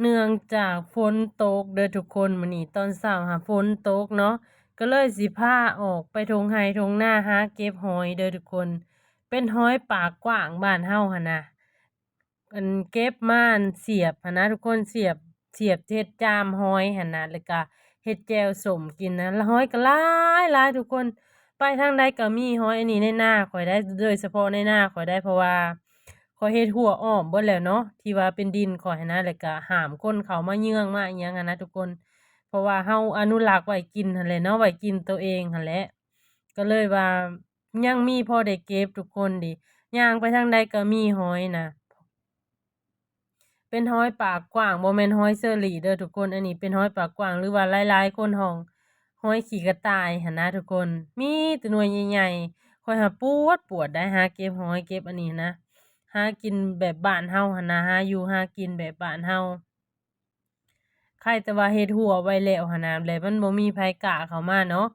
เนื่องจากฝนตกเด้อทุกคนมื้อนี้ตอนเช้าฝนตกเนาะก็เลยสิพาออกไปทงไร่ทงนาหาเก็บหอยเด้อทุกคนเป็นหอยปากกว้างบ้านเฮาหั่นน่ะเก็บมาเสียบหั่นนะทุกคนเสียบเฮ็ดจามหอยหั่นน่ะแล้วก็เฮ็ดแจ่วส้มกินนะแล้วหอยก็หลายทุกคนไปทางใดก็มีหอยอันนี้ในนาข้อยได้โดยเฉพาะในนาข้อยได้เพราะว่าข้อยเฮ็ดหัวอ้อมเบิดแล้วเนาะที่ว่าเป็นดินข้อยหั้นนะแล้วก็ห้ามคนเข้ามาเยืองมาอิหยังอะนะทุกคนเพราะว่าเฮาอนุรักษ์ไว้กินหั้นแหละเนาะไว้กินตัวเองหั้นแหละก็เลยว่ายังมีพอได้เก็บทุกคนดิย่างไปทางใดก็มีหอยน่ะ เป็นห้อยปากกว้างบ่แม่นห้อยเชอรี่เด้อทุกคนอันนี้เป็นห้อยปากกว้างหรือว่าหลายๆคนฮ้องห้อยขี้กระต่ายหั้นนะทุกคนมีแต่หน่วยใหญ่ๆข้อยหาปวดได้หาเก็บหอยเก็บอันนี้นะหากินแบบบ้านเฮาหั่นนะหาอยู่หากินแบบบ้านเฮาใครแต่ว่าเฮ็ดหัวไว้แล้วหั่นน่ะแล้วมันบ่มีไผกล้าเข้ามาเนาะ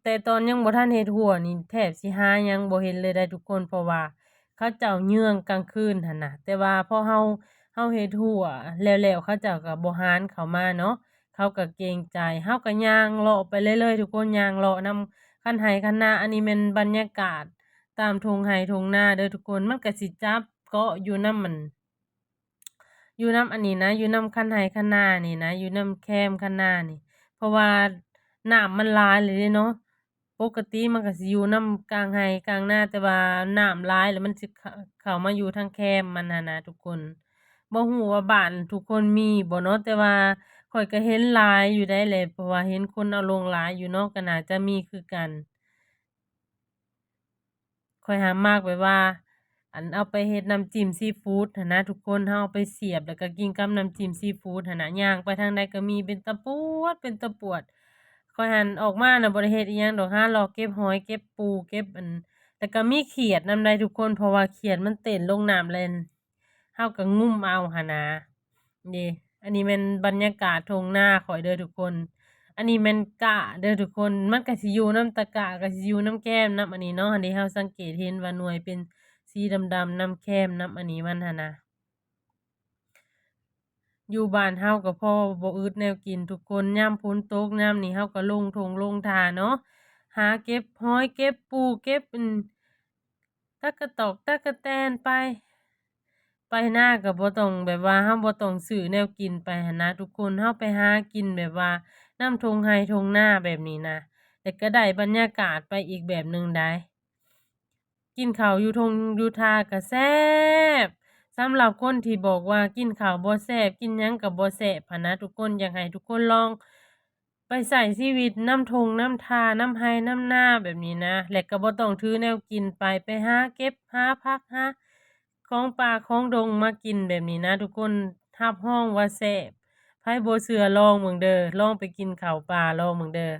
แต่ตอนยังบ่ทันเฮ็ดหัวนี่แทบสิหายังบ่เห็นเลยได้ทุกคนเพราะว่าเขาเจ้าเยืองกลางคืนหั่นน่ะแต่ว่าพอเฮาเฮ็ดหัวแล้วเขาเจ้าก็บ่หานเข้ามาเนาะเขาก็เกรงใจเฮาก็ย่างเลาะไปเรื่อยๆทุกคนย่างเลาะนำคันไร่คันนาอันนี้แม่นบรรยากาศตามทุ่งไร่ทุ่งนาเด้อทุกคนมันก็สิจับเกาะอยู่นำอยู่นำอันนี้นะอยู่นำคันไร่คันนานี่นะอยู่นำแคมคันนานี่เพราะว่าน้ำมันหลายเลยเด้เนาะปกติมันก็สิอยู่นำกลางไร่กลางนาแต่ว่าน้ำหลายแล้วมันสิเข้ามาอยู่ทางแคมมันหั้นนะทุกคนบ่ฮู้ว่าบ้านทุกคนมีบ่เนาะแต่ว่าข้อยก็เห็นหลายอยู่ได้แหละเพราะว่าเห็นคนเอาลงหลายอยู่เนาะก็น่าจะมีคือกันข้อยหักมักแบบว่าเอาไปเฮ็ดน้ำจิ้มซีฟูดหั้นนะทุกคนเราเอาไปเสียบแล้วก็กินกับน้ำจิ้มซีฟูดหั้นน่ะย่างไปทางใดก็มีเป็นตาปวดข้อยหั้นออกมาน่ะบ่ได้เฮ็ดอิหยังดอกหาเลาะเก็บหอยเก็บปูเก็บแล้วก็มีเขียดนำได้ทุกคนเพราะว่าเขียดมันเต้นลงน้ำเล่นเราก็งุ้มเอาหั้นนะนี่อันนี้แม่นบรรยากาศทุ่งนาข้อยเด้อทุกคน อันนี้แม่นกะเด้อทุกคนมันก็สิอยู่นำตะกะก็สิอยู่นำแก้มนำอันนี้เนาะอันนี้เราสังเกตเห็นว่าหน่วยเป็นสีดำๆนำแก้มนำอันนี้มันหั้นนะอยู่บ้านเฮาก็พอบ่อึดแนวกินทุกคนยามฝนตกยามนี้เฮาก็ลงทงลงท่าเนาะหาเก็บหอยเก็บปูเก็บตักกะตอกตักกะแตนไปนาก็บ่ต้องแบบว่าเราบ่ต้องซื้อแนวกินไปหั้นนะทุกคนเราไปหากินแบบว่านำทุ่งไร่ทุ่งนาแบบนี้นะแต่ก็ได้บรรยากาศไปอีกแบบหนึ่งได้กินข้าวอยู่ทงอยู่ทาก็แซ่บสำหรับคนที่บอกว่ากินข้าวบ่แซ่บกินหยังก็บ่แซ่บหั้นนะทุกคนอยากให้ทุกคนลองไปใช้ชีวิตนำทงนำทานำไร่นำนาแบบนี้นะและก็บ่ต้องถือแนวกินไปหาเก็บหาผักหาของป่าของดงมากินแบบนี้นะทุกคนรับรองว่าแซ่บไผบ่เชื่อลองเบิ่งเด้อลองไปกินข้าวป่าลองเบิ่งเด้อ